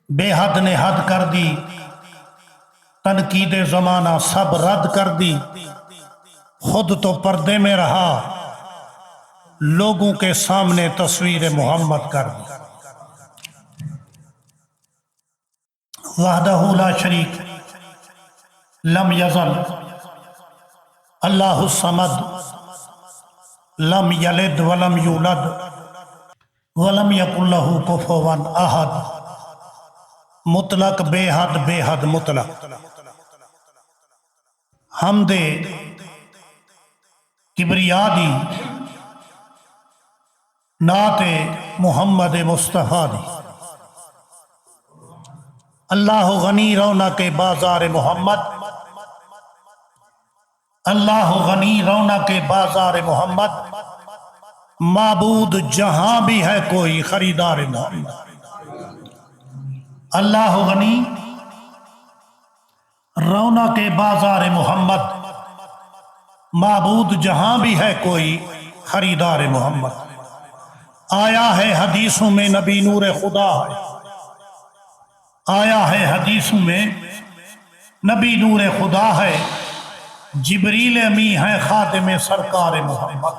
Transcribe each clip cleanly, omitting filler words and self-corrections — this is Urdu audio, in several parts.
بے حد نے حد کر دی، تنقید زمانہ سب رد کر دی، خود تو پردے میں رہا، لوگوں کے سامنے تصویر محمد کر دی۔ وحدہ لا شریک لم یزل اللہ الصمد لم یلد ولم یولد ولم یکن لہ کفوا احد، مطلق بے حد مطلق۔ حمد کبریا دی، نعت محمد مصطفیٰ دی۔ اللہ غنی رونق بازار محمد، اللہ غنی رونق بازار محمد، معبود جہاں بھی ہے کوئی خریدار محمد۔ اللہ غنی رونق بازار محمد، معبود جہاں بھی ہے کوئی خریدار محمد۔ آیا ہے حدیثوں میں نبی نور خدا ہے، آیا ہے حدیثوں میں نبی نور خدا ہے، جبریل امی ہے خادم سرکار محمد۔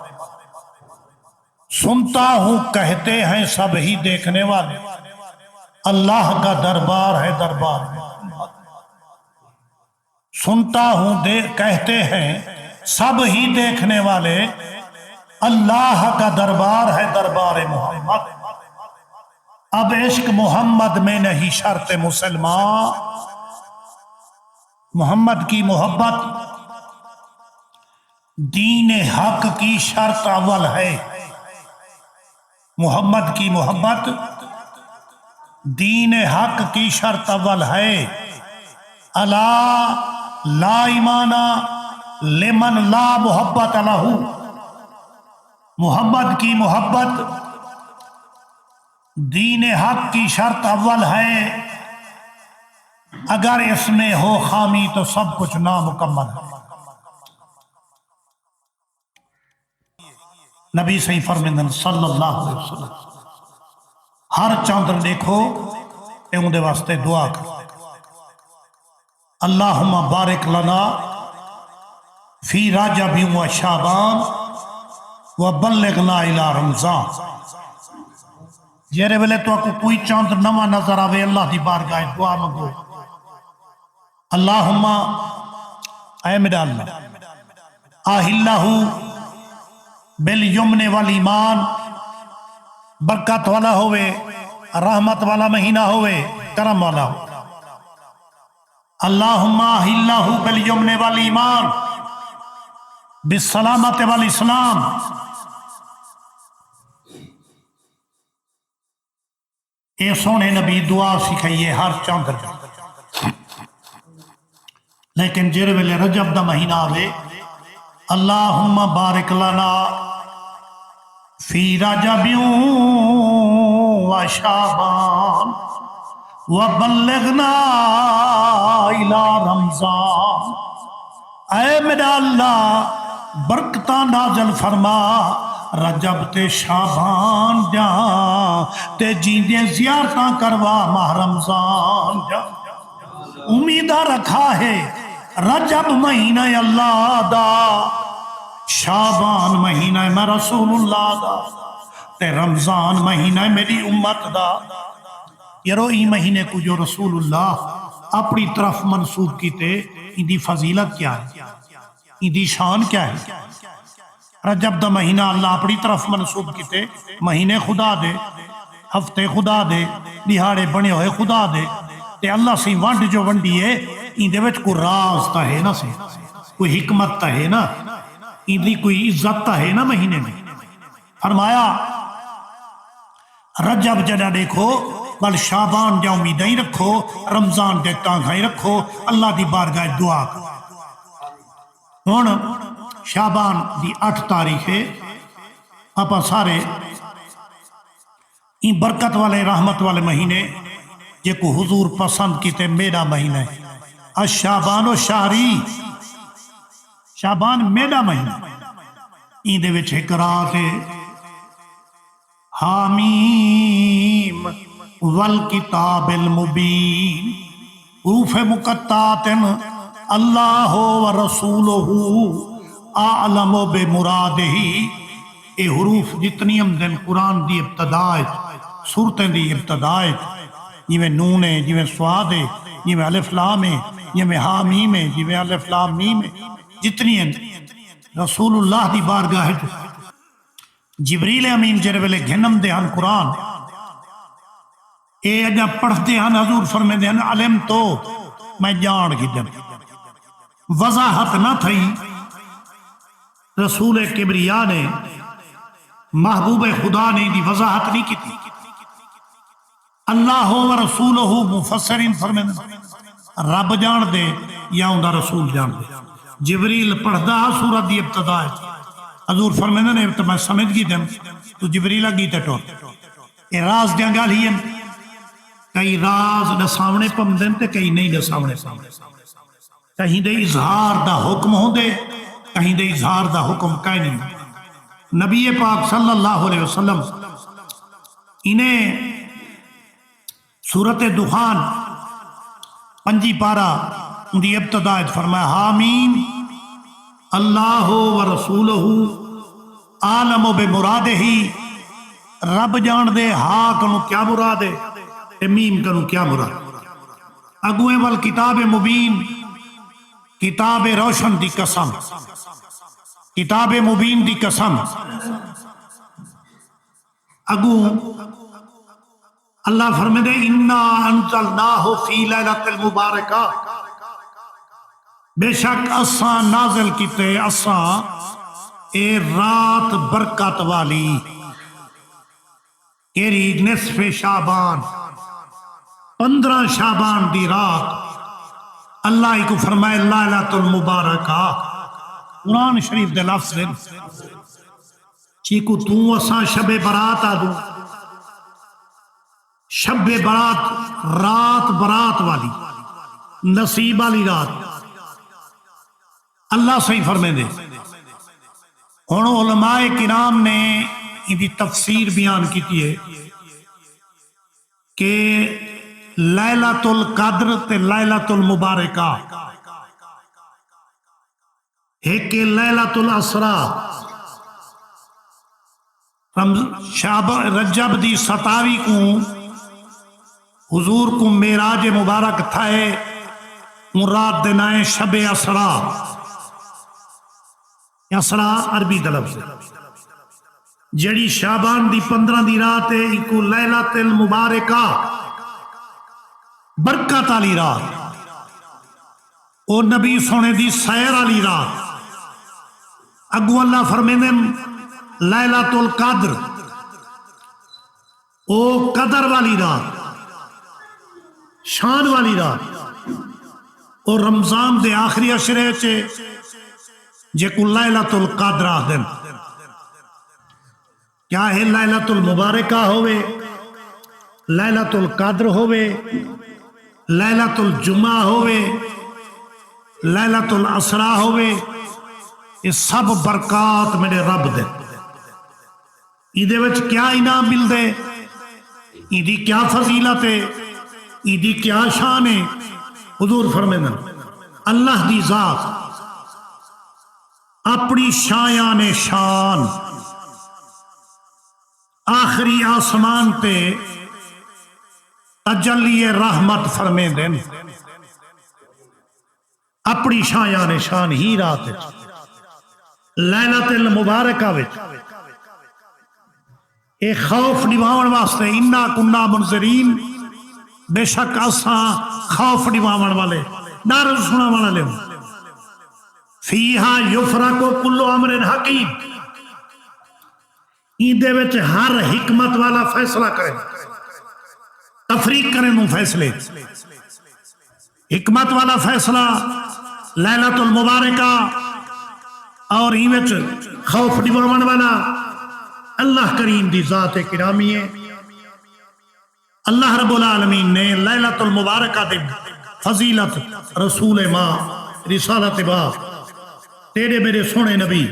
سنتا ہوں کہتے ہیں سب ہی دیکھنے والے، اللہ کا دربار ہے دربار محمد۔ سنتا ہوں کہتے ہیں سب ہی دیکھنے والے، اللہ کا دربار ہے دربار محمد۔ اب عشق محمد میں نہیں شرط مسلمان، محمد کی محبت دین حق کی شرط اول ہے، محمد کی محبت دین حق کی شرط اول ہے۔ الا لا ایمان لمن لا محبت لہ، محمد کی محبت دین حق کی شرط اول ہے، اگر اس میں ہو خامی تو سب کچھ نامکمل ہے۔ نبی صحیح فرمائیں صلی اللہ علیہ وسلم، ہر چاندر دیکھو تے ان دے واسطے دعا کر، اللہم بارک لنا فی رجب و شعبان وبلغنا الی رمضان۔ جیرے ویلے تو کو کوئی چاند نواں نظر آوے، اللہ دی بارگاہ دعا منگو، اللہم اے میرا اللہ آہلہ بالیمن والایمان، برکت والا ہوئے، رحمت والا مہینہ ہوئے، کرم والا ہو۔ اللہم آہلہ بالیمن والایمان بالسلامت والاسلام۔ اے سونے نبی دعا سکھائیے ہر چاندر کا، لیکن جر ویلے رجب دا مہینہ آوے، اللہم بارک لنا فی رجب و شعبان وبلغنا الی رمضان۔ اے میرا اللہ برکتاں نازل فرما رجب تے شعبان جان تے جیندے زیارتاں کروا ماہ رمضان جان۔ امیدہ رکھا ہے رجب مہینہ اللہ دا، شعبان مہینہ میں رسول اللہ دا، تے رمضان مہینہ میری امت دا۔ یرو ای مہینے کو جو رسول اللہ اپنی طرف منسوب کیتے، ان دی فضیلت کیا ہے، ان دی شان کیا ہے؟ رجب دا مہینہ اللہ اپنی طرف منسوب کیتے، مہینے خدا دے، ہفتے خدا دے، دیہاڑے بنے ہوئے خدا دے، تے اللہ سی ونڈ جو ونڈی ہے ان دے وچ کوئی راز تا ہے نا، سے کوئی حکمت تا ہے نا، ان دی کوئی عزت تا ہے نا مہینے میں۔ فرمایا رجب جڑا دیکھو بل شعبان جا امیدیں ہی رکھو، رمضان دے تانگاں ہی رکھو، اللہ دی بارگاہ دعا کرو۔ ہن شعبان دی 8 تاریخ ہے، آپ سارے این برکت والے رحمت والے مہینے جے کو حضور پسند کیتے میرا مہینہ ہے۔ الشعبان و شہری، شعبان میرا مہینہ، این دے وچ ایک رات ہے حامیم والکتاب المبین، حروف مقطعات اللہ و رسولہ اعلم بمرادہ، اے حروف جتنی دن قرآن دی ابتدائے سورتیں دی ابتدائے، جویں نون ہے، جویں صاد ہے، جویں الف لام ہے، جویں ہا میم ہے، جویں الف لام میم ہے، جتنی ہیں رسول اللہ دی بارگاہ جبریل امین جڑے ویلے گھنم دے ہن قرآن، اے اجا پڑھتے ہن حضور فرمیندے ہن علم تو میں جان گھدم، وضاحت نہ تھئی رسول کبریا نے، محبوب خدا نے دی وضاحت نہیں کی تھی۔ اللہ و رسولہ مفسرین فرمیندے رب جان دے یا اوندا رسول جان دے۔ جبریل پڑھدا سورت دی ابتدا ہے، حضور فرمیندے نے تو میں سمجھ گئی دم تو جبریل اگی تے ٹور اے راز دیاں گل ہی کئی راز دساونے پمدن تے کئی نہیں دساونے پمدن، کہیں دے اظہار دا حکم ہوندے، کہیں دے اظہار دا حکم کہیں نہیں۔ نبی پاک صلی اللہ علیہ وسلم انہیں سورت دخان 5 پارہ دی ابتدائیت فرمایا حامیم اللہ و رسولہ عالم بمرادہ، رب جان دے ہا کنو کیا مراد ہے، میم کنو کیا مراد۔ اگویں والکتاب مبین، کتاب روشن دی قسم، کتاب مبین دی قسم۔ اگو اللہ فرمیندے انا انزلناہ فی لیلۃ المبارکہ، بے شک اساں نازل کیتے اساں اے رات برکت والی، کیری نصف شعبان، 15 شعبان دی رات، اللہ کو فرمائے لیلۃ المبارکہ، قرآن شریف دے لفظ دے چیکو تو اساں شب برات آدھو، شب برات رات برات والی نصیب والی رات، اللہ صحیح فرمائے دے۔ ہن علماء کرام نے ان دی تفسیر بیان کی ہے کہ لیلۃ القدر تے لیلۃ المبارکہ، ایک لیلۃ الاسرا رجب دی 27 کو حضور کو معراج مبارک تھائے، مراد دنائے شب اسرا، اسرا عربی لفظ ہے، جڑی شعبان دی 15 دی رات ہے، ایکو لیلۃ المبارکہ برکت والی رات، او نبی سونے دی سیر والی رات۔ اگو اللہ فرمیندے لیلۃ القدر، او قدر والی رات، شان والی رات، او رمضان دے آخری عشرے چے جے کو لیلۃ القدر آدن، کیا ہے لیلۃ المبارکہ ہوئے، لیلۃ القدر ہوئے، لیلۃ الجمعہ ہوئے، لیلۃ الاسرا ہوئے، یہ سب برکات میرے رب دے، ایدے وچ کیا انعام مل دے، ایدی کیا فضیلت ہے، ایدی کیا شان ہے۔ حضور فرمیندن اللہ دی ذات اپنی شایان شان آخری آسمان تے تجلی رحمت فرمیندن، اپنی شایان شان ہی رات لیلۃ المبارکہ وچ اے خوف نواون واسطے انا کنا منذرین، بے شک اساں خوف نواون والے، ڈر سناون والے، فیہا یفرق کل امر حکیم، ایندے وچ ہر حکمت والا فیصلہ کرے، تفریق کرے نو فیصلے، حکمت والا فیصلہ لیلۃ المبارکہ، اور ہی وچ خوف نواون والا اللہ کریم دی ذات کرامی ہے۔ اللہ رب العالمین نے لیلۃ المبارکہ دے فضیلت رسول ماں رسالت با تیرے میرے سونے نبی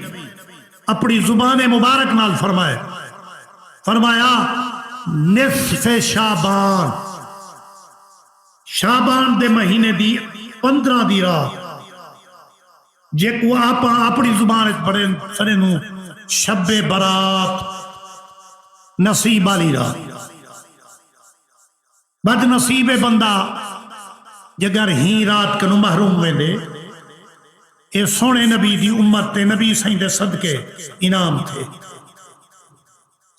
اپنی زبان مبارک نال فرمایا نصف شعبان، شعبان دے مہینے دی 15 دی رات، جے کو آپ اپنی زبان پڑھے سنے نو شب برات، نصیب والی رات۔ بد نصیب بندہ جگر ہی رات کنو محروم ہوئے دے، اے سونے نبی دی امت تے نبی سائیں دے صدقے انعام تھے۔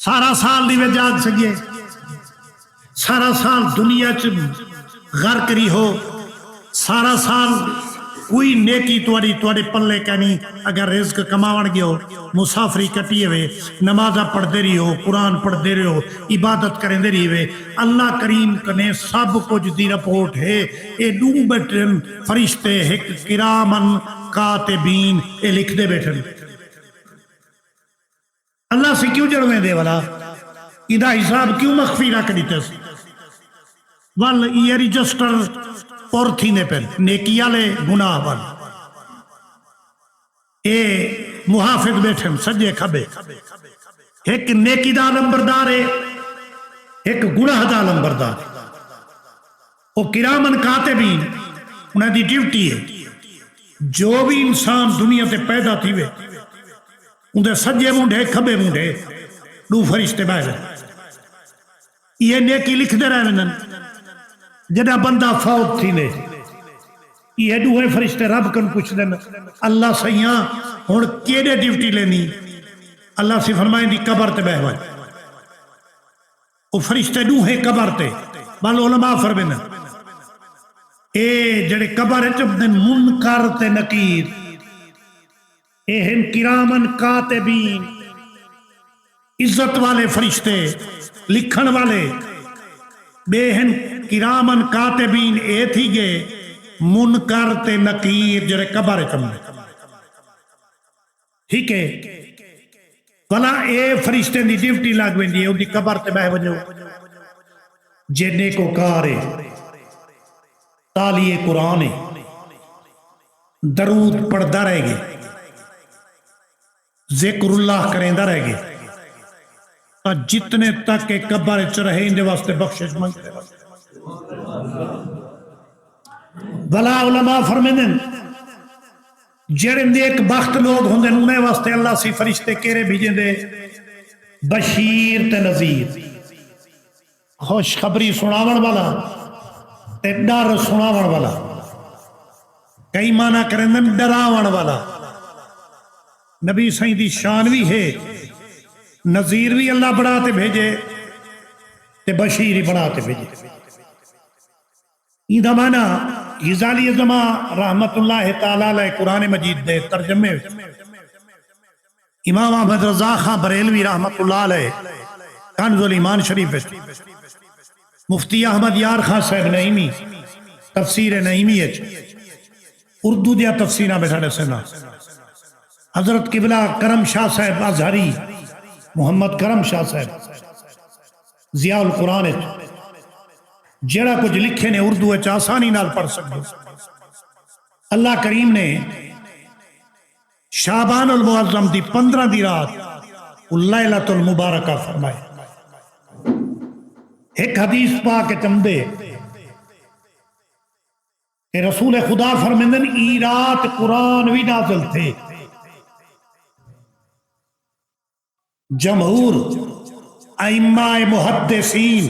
سارا سال دی وے جاگ سکے، سارا سال دنیا چ غرق رہی ہو، سارا سال کوئی نیکی توڑے پلے کہنی، اگر رزق کماون گئے ہو، مسافری کٹی ہوئے، نمازہ پڑھ دے رہی ہو، قرآن پڑھ دے رہے ہو، عبادت کریں دے رہی ہوئے، اللہ کریم کنے سب کچھ دی رپورٹ ہے۔ اے دو بیٹھن فرشتے ایک کرامن کاتبین اے لکھ دے بیٹھن۔ اللہ سے کیوں جڑویں دے والا؟ ادھا حساب کیوں مخفی رکھ دیتے سے؟ وال یہ رجسٹر اور تھینے پر نیکی آلے گناہ وال، اے محافظ بیٹھن سجے کھبے، ایک نیکی دا لمبردار ہے، ایک گناہ دا لمبردار ہے۔ وہ کرامن کاتبین انہیں دی ڈیوٹی ہے، جو بھی انسان دنیا تے پیدا تھی وے اندھے سجے مونڈے کھبے مونڈے دو فرشتے باہر یہ نیکی لکھ دے رہے ہیں۔ جنہ بندہ فوت تھی نے یہ دوئے فرشتے رب کن پوچھ دینا، اللہ سیاں ہون کیڑے ڈیوٹی لینی؟ اللہ سے فرمائیں دی قبر تے بہوائے، وہ فرشتے دوئے قبر تے بل علماء فرمینا اے جڑے قبر ہے جب دن منکر تے نکیر، اے ہم کرامن کاتبین عزت والے فرشتے لکھن والے، بے ہن کرامن کاتبین اے تھی گے منکر تے نکیر جڑے قبر چمنے، ٹھیک ہے؟ بلا اے فرشتے دی ڈیوٹی لاگ ویندی ہے، ان دی قبر تے بہ وجو جنے کو کارے تالیے قرآن درود پڑھدا رہے گے، ذکر اللہ کریں دا رہے گے، جتنے تک کہ قبر چ رہے اندے واسطے بخشش منگتے واسطے۔ بلا علماء فرمیندن جڑے نیک بخت لوگ ہوندے انہیں واسطے اللہ سی فرشتے کیرے بھیجیں دے بشیر تے نذیر، خوش خبری سناون والا تے ڈر سناون والا، کئی معنی کرندن ڈراون والا۔ نبی سائیں دی شان بھی ہے، نذیر بھی اللہ بڑھاتے بھیجے تے بشیر ہی بڑھاتے بھیجے۔ یہ دمانا غزالی ازمہ رحمت اللہ تعالیٰ علیہ قرآن مجید دے ترجمے، امام احمد رضا خان بریلوی رحمت اللہ علیہ کنز الایمان شریف، مفتی احمد یار خان صاحب نعیمی تفسیر نعیمی اردو دیا تفسیرہ میں ساڑھے سنا، حضرت قبلہ کرم شاہ صاحب ازہری محمد کرم شاہ صاحب ضیاء القرآن جڑا کچھ لکھے نے اردو آسانی نال پڑھ سکتے۔ اللہ کریم نے شعبان المعظم دی 15 دی رات لیلۃ المبارکہ فرمائے۔ ایک حدیث پاک چمدے کہ رسول خدا فرمیندن ای رات قرآن بھی نازل تھے، جمہور ائمہ محدثین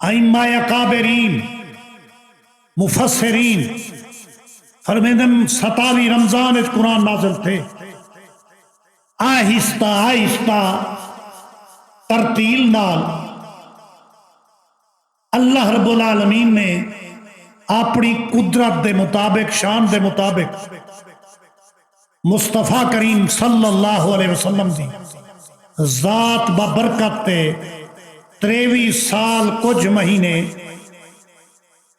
ائمہ اکابرین مفسرین فرمیندن 27 رمضان اچ قرآن نازل تھے، آہستہ آہستہ ترتیل نال اللہ رب العالمین نے اپنی قدرت دے مطابق شان دے مطابق مصطفیٰ کریم صلی اللہ علیہ وسلم دی ذات ببرکت تے 23 سال کچھ مہینے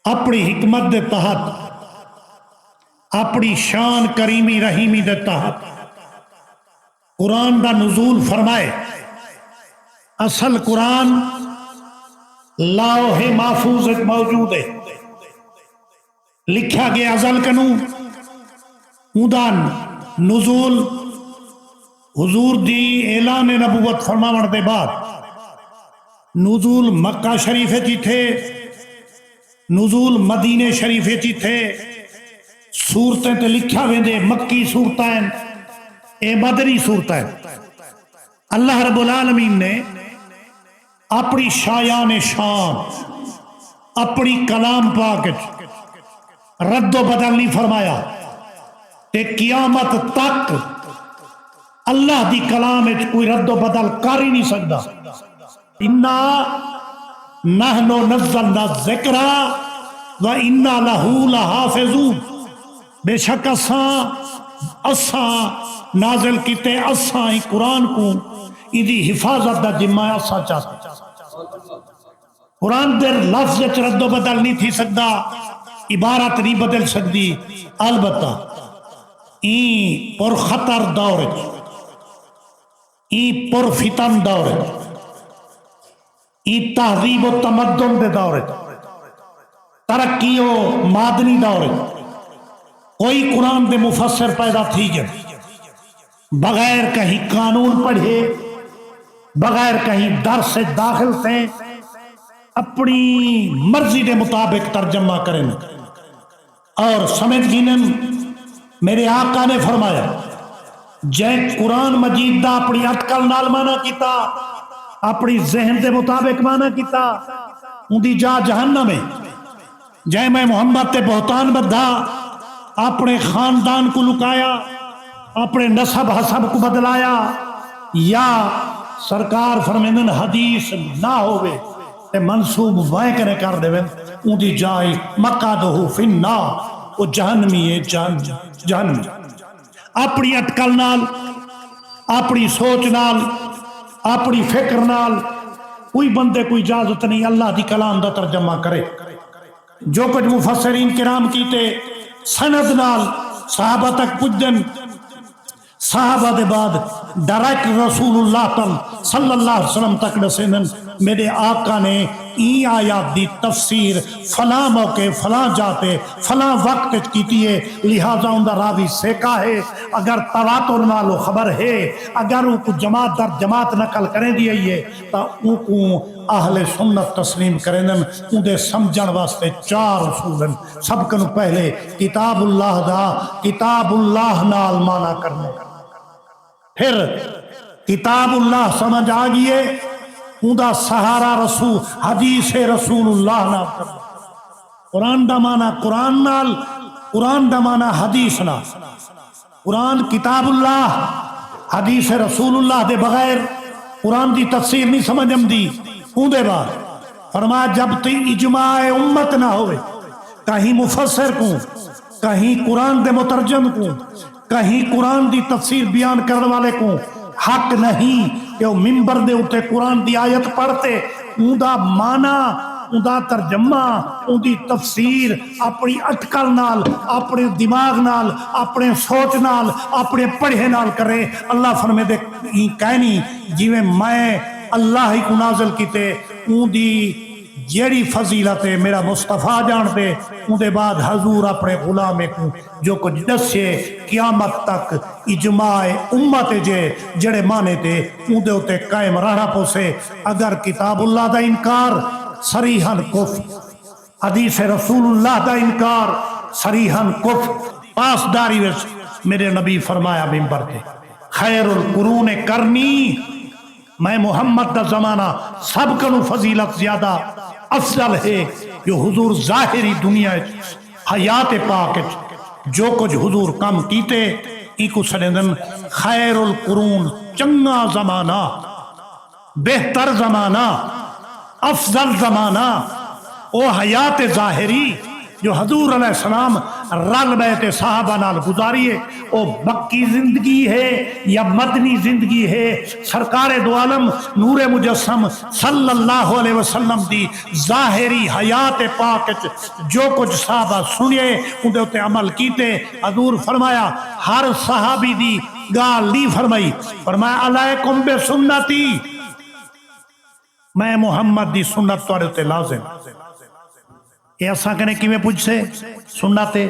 اپنی حکمت دے تحت اپنی شان کریمی رحیمی دے تحت قرآن دا نزول فرمائے۔ اصل قرآن لوح محفوظ موجود ہے، لکھا گیا ازل کنو، اودان نزول حضور دی اعلان نبوت فرماون دے بعد نزول مکہ شریف چی تھے، نزول مدینے شریف چی تھے، سورتیں تے لکھا ویندے مکی سورتیں، اے مدنی سورتیں۔ اللہ رب العالمین نے اپنی شایان شان اپنی کلام پاک رد و بدل نہیں فرمایا تے قیامت تک اللہ دی کلام کوئی رد و بدل کر ہی نہیں سکتا۔ انا نحن نزلنا الذکر و انا لہو لحافظون، بے شک اساں نازل کیتے اساں ہی قرآن کو ایدی حفاظت دا ذمہ اساں چاہتے۔ قرآن در لفظ رد و بدل نہیں تھی سکتا، عبارت نہیں بدل سکتی، البتہ این پر خطر دور این پر فتن دور این تہذیب و تمدن دے دور ترقی و مادنی دور کوئی قرآن دے مفسر پیدا تھی گئے بغیر کہیں قانون پڑھے، بغیر کہیں درس داخل سے اپنی مرضی دے مطابق ترجمہ کریں اور سمجھ گینن۔ میرے آقا نے فرمایا جے قرآن مجید دا اپنی اٹکل نال مانا کیتا، اپنی ذہن دے مطابق مانا کیتا، ان دی جا جہنم ہے۔ جے میں محمد تے بہتان بدھا، اپنے خاندان کو لکایا، اپنے نسب حسب کو بدلایا، یا سرکار فرمیندن حدیث نہ ہوئے تے منصوب وائے کرے کر دے ان دی جائے مقعدہ فی النار، وہ جہنمی ہے، جہنمی۔ اپنی اٹکل نال، اپنی سوچ نال، اپنی فکر نال کوئی بندے کوئی اجازت نہیں اللہ دی کلام دا ترجمہ کرے۔ جو کچھ مفسرین کرام کیتے سند نال صحابہ تک پجن، صحابہ دے بعد ڈائریکٹ رسول اللہ صلی اللہ علیہ وسلم تک رسیدن۔ میرے آقا نے این آیات دی تفسیر فلاں موقع فلاں جاتے فلاں وقت کیتی ہے، لہذا ان دا راوی سیکا ہے، اگر تواتر نالو خبر ہے، اگر ان کو جماعت در جماعت نقل کریں دیئے ہے تو ان کو اہل سنت تسلیم کریں دن۔ ان دے سمجھن واسطے چار اصولن۔ سب کنو پہلے کتاب اللہ دا کتاب اللہ نال مانا کرنے، پھر کتاب اللہ سمجھ آگئے ان دا سہارا رسول حدیث رسول اللہ نال کرنا۔ قرآن دا مانا قرآن نال، قرآن دا مانا حدیث نال۔ قرآن کتاب اللہ حدیث رسول اللہ دے بغیر قرآن دی تفسیر نہیں سمجھم دی۔ ان دے بعد فرمایا جب تی اجماع امت نہ ہوئے، کہیں مفسر کو، کہیں قرآن دے مترجم کو، کہیں قرآن دی تفسیر بیان کرنے والے کو حق نہیں کہ وہ ممبر دے اتے قرآن دی آیت پڑھتے، ان دا معنی، ان دا ترجمہ، ان دی تفسیر اپنی اٹکل نال، اپنے دماغ نال، اپنے سوچ نال، اپنے پڑھے نال کرے۔ اللہ فرمے دے کہنی جیویں میں اللہ ہی کو نازل کیتے، ان دی جیڑی فضیلت ہے میرا مصطفیٰ جانتے، ان دے بعد حضور اپنے غلامے کو جو کچھ دسے قیامت تک اجماع امت جے جڑے مانے تے ان دے ہوتے قائم رہنا پوسے۔ اگر کتاب اللہ دا انکار صریحاً کفر، حدیث رسول اللہ دا انکار صریحاً کفر۔ پاسداری ویس میرے نبی فرمایا ممبر تے خیر القرون کرنی، میں محمد دا زمانہ سب کنو فضیلت زیادہ افضل ہے۔ جو حضور ظاہری دنیا حیات پاک جو کچھ حضور کم کیتے ای کو سنیدن خیر القرون، چنگا زمانہ، بہتر زمانہ، افضل زمانہ، او حیات ظاہری جو حضور علیہ السلام رل بیت صحابہ نال گزاریے، او مکی زندگی ہے یا مدنی زندگی ہے۔ سرکار دو عالم نور مجسم صلی اللہ علیہ وسلم دی ظاہری حیات پاک جو کچھ صحابہ سنیے ان دے عمل کیتے۔ حضور فرمایا ہر صحابی دی گال نہیں فرمائی، فرمایا علیکم بے سنتی، میں محمد دی سنت توڑے تے لازم۔ یہ ایسا کہنے کی میں پوچھ سے سنتے،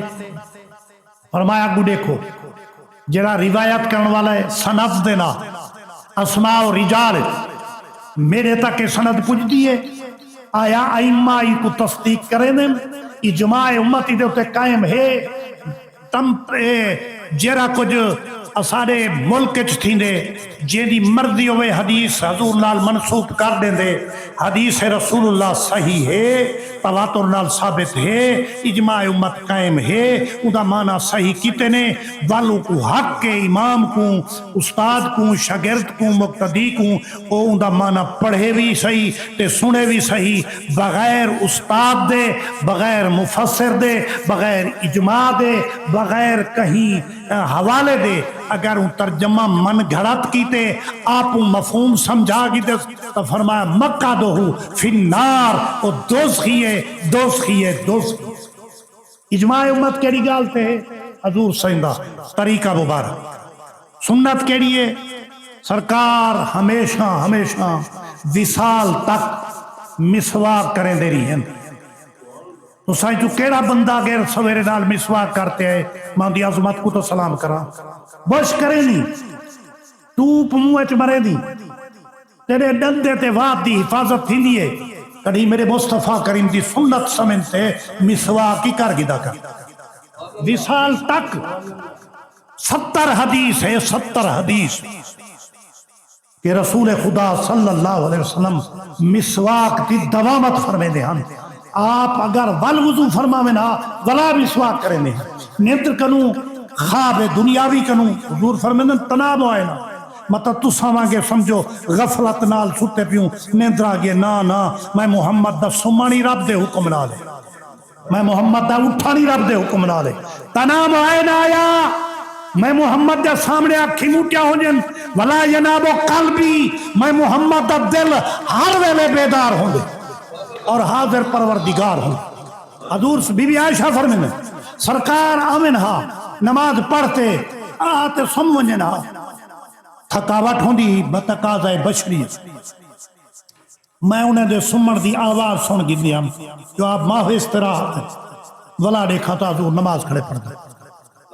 فرمایا گو دیکھو جڑا روایت کرنے والا ہے سند دینا اسماء و رجال میرے تک یہ سند پجدی ہے آیا ائمہ ای کو تصدیق کریں دیں اجماع امتی دے اتے قائم ہے تم جیرا کچھ اسارے ملک تھیندے جیدی مرضی ہوئے حدیث حضور نال منسوب کر دیں دے حدیث رسول اللہ صحیح ہے تواتر نال ثابت ہے اجماع امت قائم ہے ادا معنی صحیح کیتے نے والو کو حق کے امام کو استاد کو شاگرد کو مقتدی کو او ادا معنی پڑھے بھی صحیح تے سنے بھی صحیح بغیر استاد دے بغیر مفسر دے بغیر اجماع دے بغیر کہیں حوالے دے اگر ان ترجمہ من گھڑت کیتے آپ مفہوم سمجھا گیتے تو فرمایا مکہ دو فی النار او دوزخی ہے دوزخی ہے دوزخی اجماع امت کیڑی گالتے ہیں حضور سیندہ طریقہ مبارک سنت کیڑی ہے سرکار ہمیشہ ہمیشہ وصال تک مسواک کریں دے رہی ہیں تو سائیں جو کیڑا بندہ غیر سویرے نال مسواک کرتے ہیں ماندی عظمت کو تو سلام کرا بش کرے نہیں تو پموے چ مرے دی تیرے ڈندے تے واد دی حفاظت تھی دیئے کڑی میرے مصطفیٰ کریم دی سنت سمنتے مسواک کی کر گدا کر وصال تک 70 حدیث ہے 70 حدیث کہ رسول خدا صلی اللہ علیہ وسلم مسواک دی دوامت فرمے دے ہم آپ اگر ول وضو فرماویں نا ولا مسواک کریں دے نیتر کنوں خواب دنیاوی کنوں حضور فرمائیں تناب ہوئے نا مطلب تو ساماں سمجھو غفلت نال ستے پیوں نیندرا گے نا میں محمد دا سمانی رب دے حکم نہ لے میں محمد دا اٹھانی رب دے حکم نہ لے تنام آئے نہ آیا میں محمد دے سامنے آکھی موٹیا ہو جن ولا ینابو قلبی میں محمد دا دل ہر ویلے بیدار ہوں دے اور حاضر پروردگار ہوں حضور بی بی عائشہ فرمائیں سرکار آمن ہاں نماز پڑھتے آتے سمجھنا تھکاوٹ ہوں دی بتقاضۂ بشری میں انہیں دے سمن دی آواز سن گی دیا جو آپ ماہ استراحت ہے ولا دیکھا تو حضور نماز کھڑے پڑھتا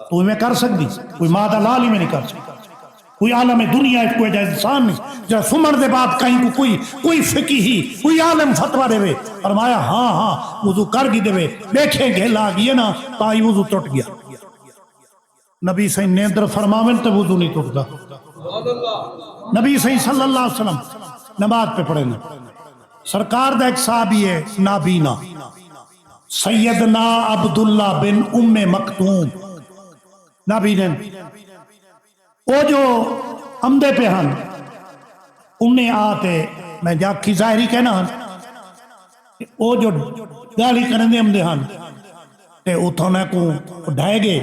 تو میں کر سکتی کوئی مادہ لالی میں نہیں کر سکتی کوئی عالم دنیا ہے کوئی انسان نہیں جب سمن دے بعد کہیں کو کوئی فقیہی کوئی عالم فتوہ دے وے فرمایا ہاں وضو کر گی دے وے بیٹھے گھیلا گئے نا تائی وضو ٹوٹ گیا نبی صحیح نیندر فرماویں تو وضو نہیں ٹوٹتا نبی صحیح صلی اللہ علیہ وسلم نماز پہ پڑھیں سرکار دا ایک صحابی ہے نابینا سیدنا عبداللہ بن ام مکتوم نابینا وہ جو امدے پہ ہن انہیں آتے میں جاکی ظاہری کہنا ہن وہ جو گالی کرنے دے امدے ہن تے اتھونے کو ڈھائے گے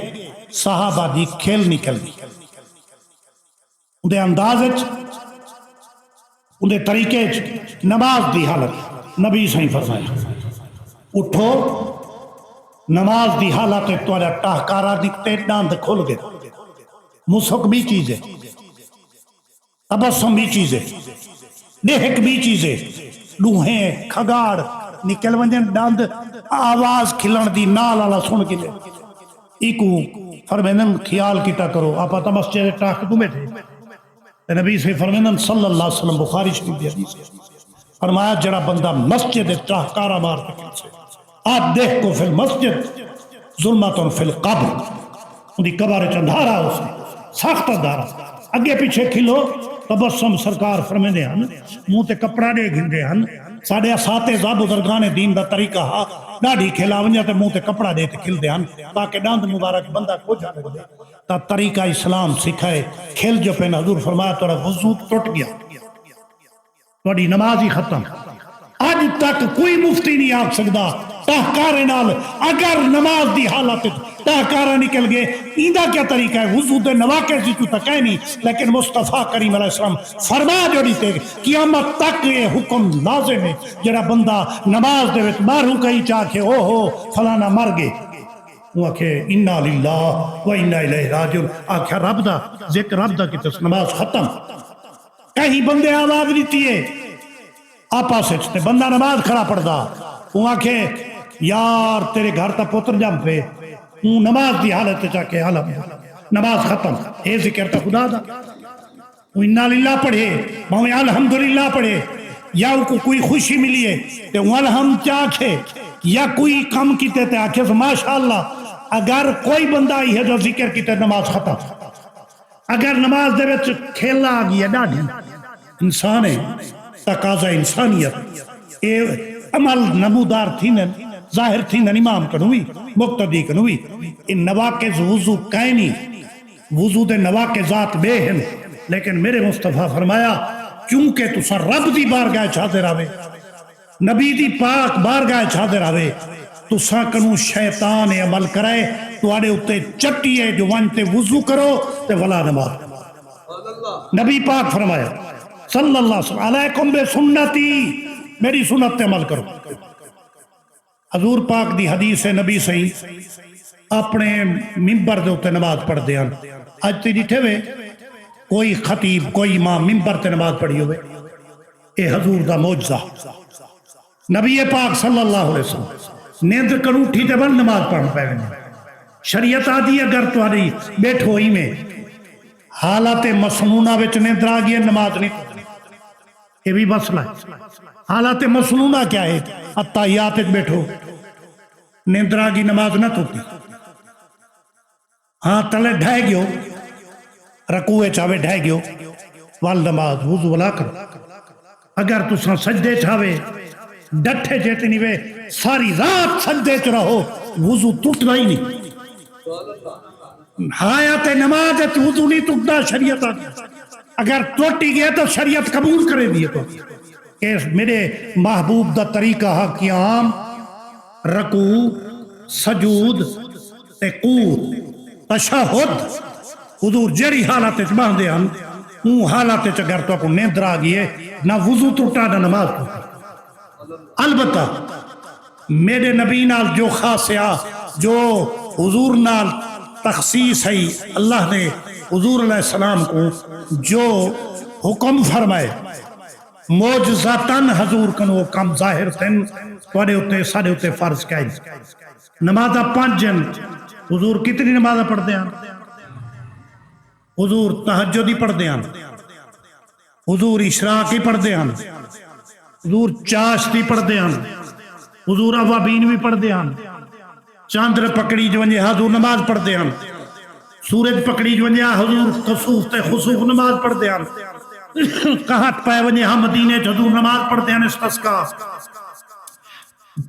صحابہ دی کھیل نکل دی اندے اندازت اندے طریقے نماز دی حالت نبی صحیح فرمایا اٹھو نماز دی حالت توڑا ٹاہکارا دکھتے ڈاند کھول گئے مسک بھی چیز ہے تبسم بھی چیز ہے نہک بھی چیز ہے لوہیں کھگاڑ نکل ونجن ڈاند آواز کھلن دی نال آلا سن کے لے ایکو فرمینن خیال کیتا کرو آپ آتا مسجد ٹاک تو بیٹھے نبی سے فرمینن صلی اللہ علیہ وسلم بخاری شریف دی حدیث فرمایا جڑا بندہ مسجد ٹاکارا مار تکل سے آپ دیکھ کو فی المسجد ظلمتن فی القبر ان دی قبر چندھارا اس نے سخت دارا اگے پیچھے کھلو تبسم سرکار فرمینے ہن منہ تے کپڑا دے گھندے ہن ساڑے اساتذہ بزرگان دین دا طریقہ ہا ڈاڑھی کھلا ونجا تے منہ تے کپڑا دے تے کھل دے ہن تاکہ ڈاند مبارک بندہ کو جا دے تا طریقہ اسلام سکھائے کھل جو پہنا حضور فرمایا توڑا وضو ٹوٹ گیا توڑی نماز ہی ختم آج تک کوئی مفتی نہیں آگ سکتا تحکارے نال اگر نماز دی حالت تحکارہ نکل گئے ایندہ کیا طریقہ ہے وضو دے نواقع سی تو تک ہے نہیں لیکن مصطفیٰ کریم علیہ السلام فرما جو دیتے قیامت تک یہ حکم لازم ہے جڑا بندہ نماز دے وچ مارو کہیں چاکے او ہو فلانا مر گئے وہ کہ انا للہ و انا الیہ راجعون آکھا رب دا ذکر رب دا کی تس نماز ختم کہیں بندے آواز دیتی ہے آپا سچتے بندہ نماز کھڑا پڑھدا وہ آکھے یار تیرے گھر تا پتر جم پہ نماز دی حالت چاکے عالم نماز ختم، اے ذکر تو خدا دا، انا للہ پڑھے بھاویں الحمدللہ پڑھے، یا کو کوئی خوشی ملی ہے تے وہ الحمد کیا آکھے، یا کوئی کم کیتے تے آکھے ماشاءاللہ۔ اگر کوئی بندہ ہی ہے جو ذکر کیتے نماز ختم۔ اگر نماز دے وچ کھیلا آ گئی ہے ڈاڈی، انسان ہے تقاضا انسانیت، اے عمل نمودار تھینن ظاہر تھینن امام کنوی مقتدی کنوی، ان نواقض وضو کائنی، وضو دے نواقضات بے ہیں، لیکن میرے مصطفیٰ فرمایا کیونکہ تسا رب دی بارگاہ حاضر آوے، نبی دی پاک بارگاہ حاضر آوے، تسا کنو شیطان عمل کرائے تو آڑے اتے چٹی ہے جو وانتے وضو کرو تے ولا نماز۔ نبی پاک فرمایا صلی اللہ علیہ وسلم علیکم بے سنتی، میری سنت تے عمل کرو۔ حضور پاک دی حدیث ہے، نبی صحیح اپنے ممبر دے اتے نماز پڑھ دیاں۔ آج تے ڈٹھے وے کوئی خطیب کوئی امام ممبر تے نماز پڑھی ہوئے، اے حضور دا معجزہ۔ نبی پاک صلی اللہ علیہ وسلم نیندر کر اٹھی تے بل نماز پڑھن پہ گئے۔ شریعت آدھی اگر تمہاری بیٹھو ہی میں حالات مسنونہ وچ نیندر آ گئی نماز نہیں پڑھنی، یہ بھی مسئلہ ہے۔ حالات مسنونہ کیا ہے؟ اتحیات وچ بیٹھو نیندر آ گئی نماز نہ ٹوٹی، ہاں تلے ڈھائے گیو رکوع چاہے ڈھائے گیو وال نماز وضو ولا کرو۔ اگر تساں سجدے چاہے ڈٹھے جیتے نہیں وے ساری رات سجدے چ رہو وضو ٹوٹنا ہی نہیں۔ حیات نماز وضو نہیں ٹوٹنا، شریعت اگر ٹوٹی گیا تو شریعت قبول کرے دیے تو کہ میرے محبوب دا طریقہ قیام رکوع سجود قعود تشہد، حضور جڑی حالات باندھے ہن اون حالات اگر تو کو نیندر آ گئی ہے نہ وضو ٹوٹا نہ نماز ٹوٹی۔ البتہ میرے نبی نال جو خاصیہ جو حضور نال تخصیص ہے، اللہ نے حضور علیہ السلام کو جو حکم فرمائے معجزاتاً حضور کنو کم ظاہر تھن توڑے ہوتے سارے ہوتے فرض کہیں۔ نمازہ 5 جن حضور کتنی نمازہ پڑھ دیاں؟ حضور تہجد ہی پڑھ دیاں، حضور اشراق ہی پڑھ دیاں، حضور چاشت ہی پڑھ دیاں، حضور اوابین بھی پڑھ دیاں، چاندر پکڑی جو ونجے حضور نماز پڑھ دیاں، سورج پکڑی جو ونجے حضور خسوف تے خسوف نماز پڑھ دیاں، کہت پائے ونجے ہم مدینے حضور نماز پڑھ دیاں، استسقا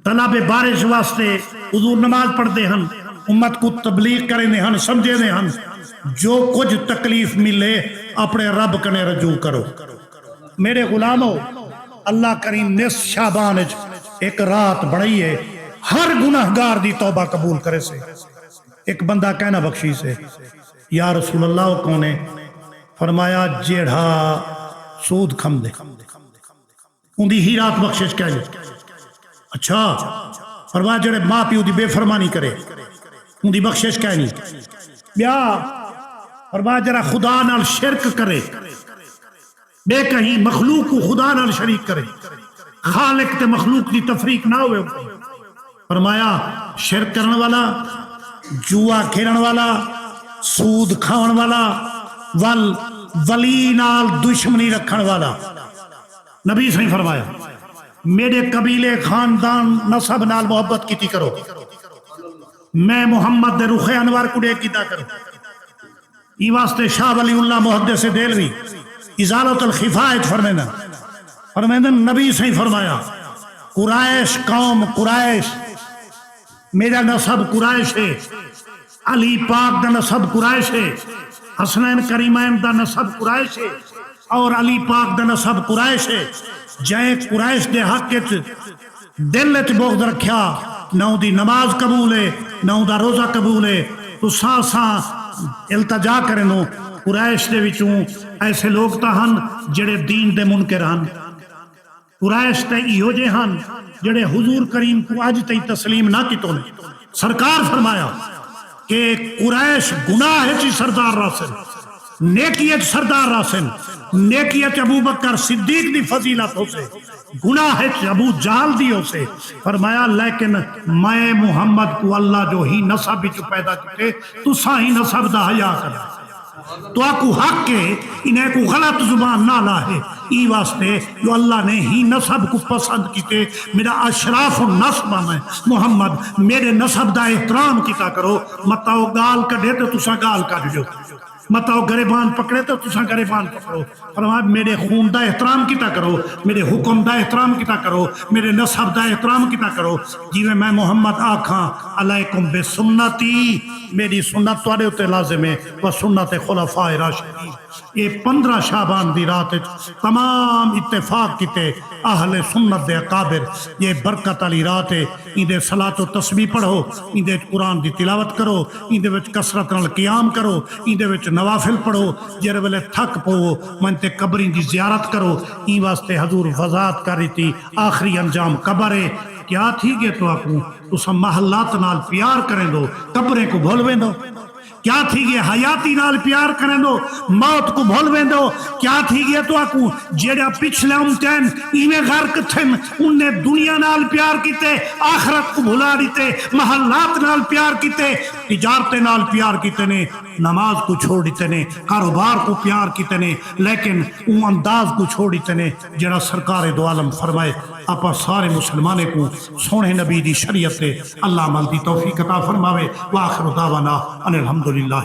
طلب بارش واسطے حضور نماز پڑھ دے ہن، امت کو تبلیغ کریں دے ہن، سمجھے دے ہن، جو کچھ تکلیف ملے اپنے رب کنے رجوع کرو۔ میرے غلاموں، اللہ کریم نصف شعبان ایک رات بڑھئی ہے ہر گناہگار دی توبہ قبول کرے سے۔ ایک بندہ کہنا بخشی سے یا رسول اللہ کون ہے؟ فرمایا جیڑھا سود کھم دے ان دی ہی رات بخشش کیا ہے؟ اچھا فرمایا جڑے ماں پیو دی بے فرمانی کرے ان دی بخشش کیا نہیں؟ بیا فرمایا جڑا خدا نال شرک کرے بے کہیں مخلوق کو خدا نال شریک کرے، خالق تے مخلوق دی تفریق نہ ہوئے۔ فرمایا شرک کرن والا، جوا کھیلن والا، سود کھاون والا، ولی نال دشمنی رکھن والا، نبی صحیح فرمایا میرے قبیلے خاندان نسب نال محبت کیتی کرو، میں محمد دے رخ انوار کو دیکھ کیتا کرو۔ ای واسطے شاہ ولی اللہ محدث دہلوی ازالت الخفائت فرمینا نبی صحیح فرمایا قریش قوم قریش میرا نسب قریش ہے، علی پاک دا نسب قریش ہے، حسنین کریمین دا نسب قریش ہے، اور علی پاک دا نسب قریش ہے۔ جائے قریش دے حق دل وچ بغض رکھیا نہ دی نماز قبول ہے نہ دا روزہ قبول ہے، تو سا التجا کرنو قریش دے وچوں ایسے لوگ تا ہن جڑے دین دے منکر ہن، قریش تے ایہو جے ہن جڑے حضور کریم کو اج تے تسلیم نہ کیتو نے۔ سرکار فرمایا کہ قریش گناہ چی سردار راسن، نیکی چ سردار راسن، نیکیت ابو بکر صدیق دی فضیلت ہو سے، گناہ ابو جہل دی ہو سے، فرمایا لیکن میں محمد کو اللہ جو ہی نسب وچ پیدا کیتے تو ہی نسب دا حیا کر تو آکو حق کے انہیں کو غلط زبان نہ لاہے ای واسطے جو اللہ نے ہی نسب کو پسند کیتے میرا اشراف النسب میں محمد میرے نسب دا احترام کیتا کرو متاؤ گال کڈے تو تسا گال کڈ جو متاؤ گریبان پکڑے تو تسا گریبان پکڑو فرمایا میرے خون دا احترام کیتا کرو میرے حکم دا احترام کیتا کرو میرے نسب دا احترام کیتا کرو جیویں میں محمد آکھاں علیکم بے سنتی میری سنت توڑے ہوتے لازم ہے و سنت خلفاء راشدین یہ 15 شعبان دی رات تمام اتفاق کیتے اہل سنت دے اکابر یہ برکت علی رات ہے اندے صلاۃ و تسبیح پڑھو اندے قرآن دی تلاوت کرو اندے وچ کثرت نال قیام کرو اندے وچ نوافل پڑھو جڑے ویلے تھک پو منتے قبریں دی زیارت کرو این واسطے حضور وضاحت کر رہی تھی آخری انجام قبر ہے کیا تھی گے تو آکوں تو سب محلات نال پیار کریں دو قبریں کو بھول دو کیا تھی گے حیاتی نال پیار کریں دو موت کو بھول دو کیا تھی گے تو آکوں جیڑا پچھلے امتین ایویں غرق تھن انہیں دنیا نال پیار کیتے آخرت کو بھلا دیتے محلات نال پیار کیتے تجارت نال پیار کیتے نے نماز کو چھوڑ دیتے نے کاروبار کو پیار کیتے نے لیکن ان انداز کو چھوڑ دیتے نے جڑا سرکار دو عالم فرمائے اپا سارے مسلمانے کو سونے نبی دی شریعت سے اللہ عمل دی توفیق عطا فرماوے وآخر دعوانا ان الحمدللہ